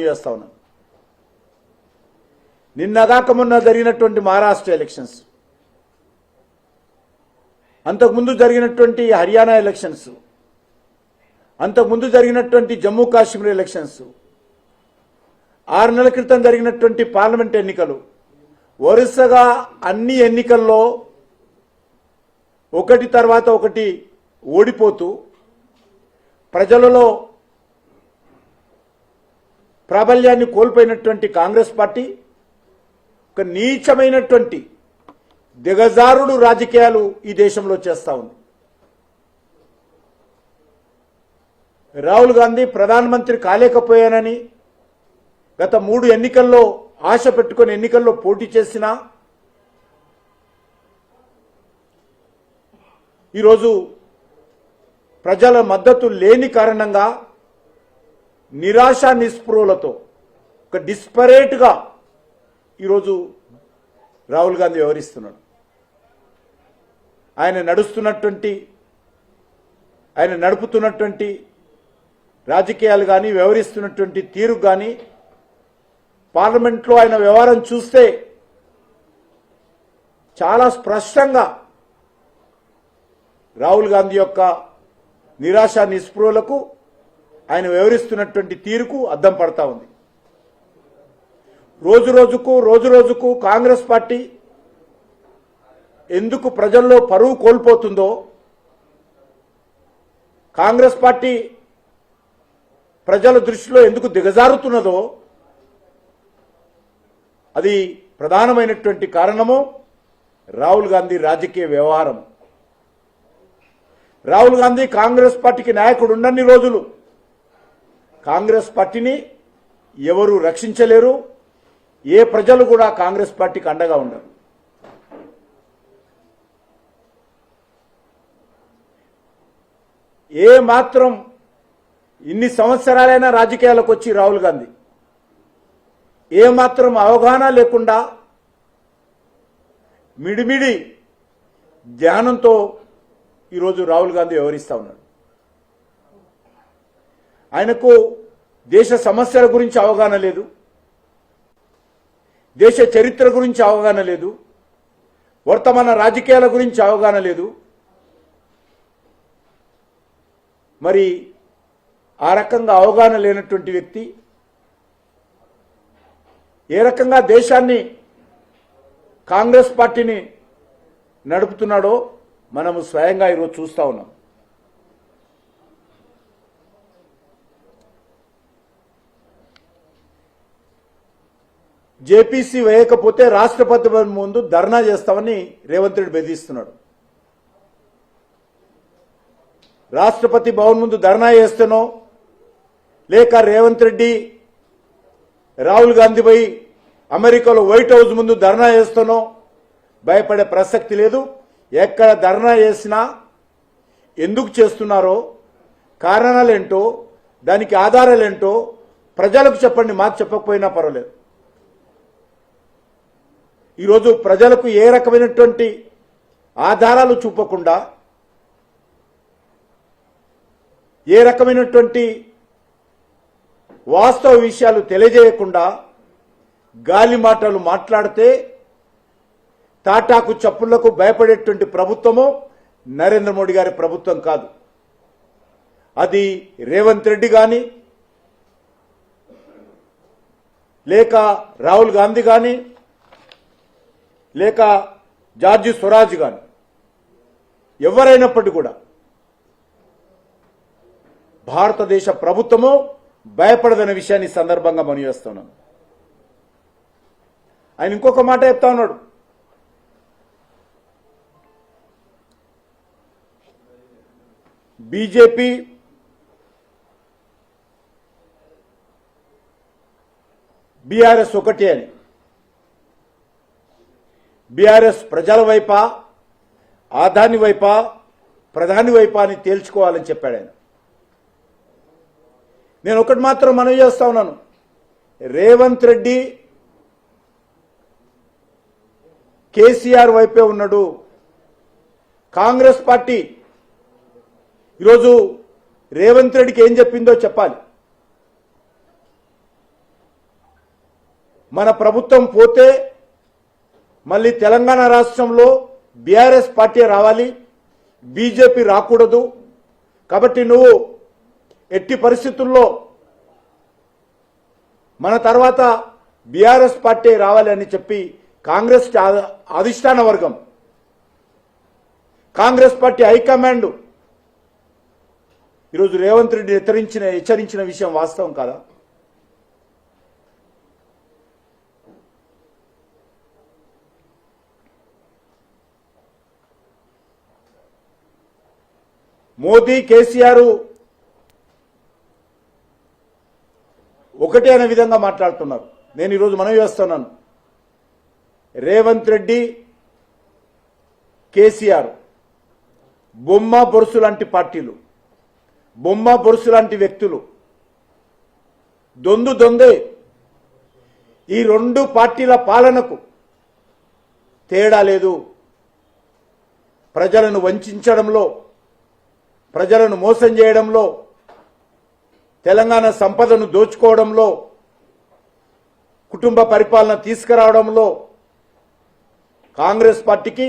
చేస్తా ఉన్నాను. నిన్నగాక మొన్న జరిగినటువంటి మహారాష్ట్ర ఎలక్షన్స్, అంతకుముందు జరిగినటువంటి హర్యానా ఎలక్షన్స్, అంతకుముందు జరిగినటువంటి జమ్మూ కాశ్మీర్ ఎలక్షన్స్, 6 నెలల క్రితం జరిగినటువంటి పార్లమెంట్ ఎన్నికలు, వరుసగా అన్ని ఎన్నికల్లో ఒకటి తర్వాత ఒకటి ఓడిపోతూ ప్రజలలో ప్రాబల్యాన్ని కోల్పోయినటువంటి కాంగ్రెస్ పార్టీ ఒక నీచమైనటువంటి దిగజారుడు రాజకీయాలు ఈ దేశంలో చేస్తా ఉంది. రాహుల్ గాంధీ ప్రధానమంత్రి కాలేకపోయానని గత 3 ఎన్నికల్లో ఆశ పెట్టుకుని ఎన్నికల్లో పోటీ చేసినా ఈరోజు ప్రజల మద్దతు లేని కారణంగా నిరాశ నిస్పృహలతో ఒక డిస్పరేట్గా ఈరోజు రాహుల్ గాంధీ వ్యవహరిస్తున్నాడు. ఆయన నడుపుతున్నటువంటి రాజకీయాలు కానీ వ్యవహరిస్తున్నటువంటి తీరు కానీ పార్లమెంట్లో ఆయన వ్యవహారం చూస్తే చాలా స్పష్టంగా రాహుల్ గాంధీ యొక్క నిరాశ నిస్పృహలకు ఆయన వ్యవహరిస్తున్నటువంటి తీరుకు అద్దం పడతా ఉంది. రోజు రోజుకు కాంగ్రెస్ పార్టీ ఎందుకు ప్రజల్లో పరువు కోల్పోతుందో, కాంగ్రెస్ పార్టీ ప్రజల దృష్టిలో ఎందుకు దిగజారుతున్నదో అది ప్రధానమైనటువంటి కారణము రాహుల్ గాంధీ రాజకీయ వ్యవహారం. రాహుల్ గాంధీ కాంగ్రెస్ పార్టీకి నాయకుడు ఉన్నన్ని రోజులు కాంగ్రెస్ పార్టీని ఎవరు రక్షించలేరు, ఏ ప్రజలు కూడా కాంగ్రెస్ పార్టీకి అండగా ఉండరు. ఏ మాత్రం ఇన్ని సంవత్సరాలైనా రాజకీయాలకు వచ్చి రాహుల్ గాంధీ ఏ మాత్రం అవగాహన లేకుండా మిడిమిడి ధ్యానంతో ఈరోజు రాహుల్ గాంధీ వ్యవహరిస్తూ ఉన్నాడు. ఆయనకు దేశ సమస్యల గురించి అవగాహన లేదు, దేశ చరిత్ర గురించి అవగాహన లేదు, వర్తమాన రాజకీయాల గురించి అవగాహన లేదు. మరి ఆ రకంగా అవగాహన లేనటువంటి వ్యక్తి ఏ రకంగా దేశాన్ని కాంగ్రెస్ పార్టీని నడుపుతున్నాడో మనము స్వయంగా ఈరోజు చూస్తా ఉన్నాం. జేపీసీ వేయకపోతే రాష్ట్రపతి భవన్ ముందు ధర్నా చేస్తామని రేవంత్ రెడ్డి బెదిరిస్తున్నాడు. రాష్ట్రపతి భవన్ ముందు ధర్నా చేస్తేనో లేక రేవంత్ రెడ్డి రాహుల్ గాంధీ పోయి అమెరికాలో వైట్ హౌస్ ముందు ధర్నా చేస్తానో భయపడే ప్రసక్తి లేదు. ఎక్కడ ధర్నా చేసినా ఎందుకు చేస్తున్నారో, కారణాలేంటో, దానికి ఆధారాలేంటో ప్రజలకు చెప్పండి, మాకు చెప్పకపోయినా పర్వాలేదు. ఈరోజు ప్రజలకు ఏ రకమైనటువంటి ఆధారాలు చూపకుండా, ఏ రకమైనటువంటి వాస్తవ విషయాలు తెలియజేయకుండా గాలి మాటలు మాట్లాడితే తాటాకు చప్పుళ్లకు భయపడేటువంటి ప్రభుత్వము నరేంద్ర మోడీ గారి ప్రభుత్వం కాదు. అది రేవంత్ రెడ్డి కానీ లేక రాహుల్ గాంధీ కానీ లేక జార్జి స్వరాజ్ కానీ ఎవరైనప్పటికీ కూడా భారతదేశ ప్రభుత్వము భయపడదనే విషయాన్ని సందర్భంగా మనం చేస్తున్నాం. ఆయన ఇంకొక మాట చెప్తా ఉన్నాడు, బీజేపీ బీఆర్ఎస్ ఒకటే అని. బీఆర్ఎస్ ప్రజల వైపా, ఆదాని వైపా, ప్రధాని వైపా అని తేల్చుకోవాలని చెప్పాడు ఆయన. నేను ఒకటి మాత్రం మనవి చేస్తా ఉన్నాను, రేవంత్ రెడ్డి కేసీఆర్ వైపే ఉన్నాడు. కాంగ్రెస్ పార్టీ ఈరోజు రేవంత్ రెడ్డికి ఏం చెప్పిందో చెప్పాలి. మన ప్రభుత్వం పోతే మళ్ళీ తెలంగాణ రాష్ట్రంలో బీఆర్ఎస్ పార్టీ రావాలి, బీజేపీ రాకూడదు. కాబట్టి నువ్వు ఎట్టి పరిస్థితుల్లో మన తర్వాత బీఆర్ఎస్ పార్టీ రావాలి అని చెప్పి కాంగ్రెస్ అధిష్టాన వర్గం, కాంగ్రెస్ పార్టీ హైకమాండ్ ఈరోజు రేవంత్ రెడ్డి హెచ్చరించిన విషయం వాస్తవం కాదా? మోదీ కేసీఆర్ ఒకటే అనే విధంగా మాట్లాడుతున్నారు. నేను ఈరోజు మనవి చేస్తున్నాను, రేవంత్ రెడ్డి కేసీఆర్ బొమ్మ బొరుసు లాంటి పార్టీలు, బొమ్మ బొరుసు లాంటి వ్యక్తులు, దొందే. ఈ రెండు పార్టీల పాలనకు తేడా లేదు. ప్రజలను వంచడంలో, ప్రజలను మోసం చేయడంలో, తెలంగాణ సంపదను దోచుకోవడంలో, కుటుంబ పరిపాలన తీసుకురావడంలో కాంగ్రెస్ పార్టీకి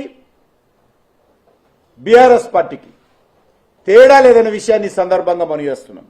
బీఆర్ఎస్ పార్టీకి తేడా లేదనే విషయాన్ని సందర్భంగా మనం చేస్తున్నాం.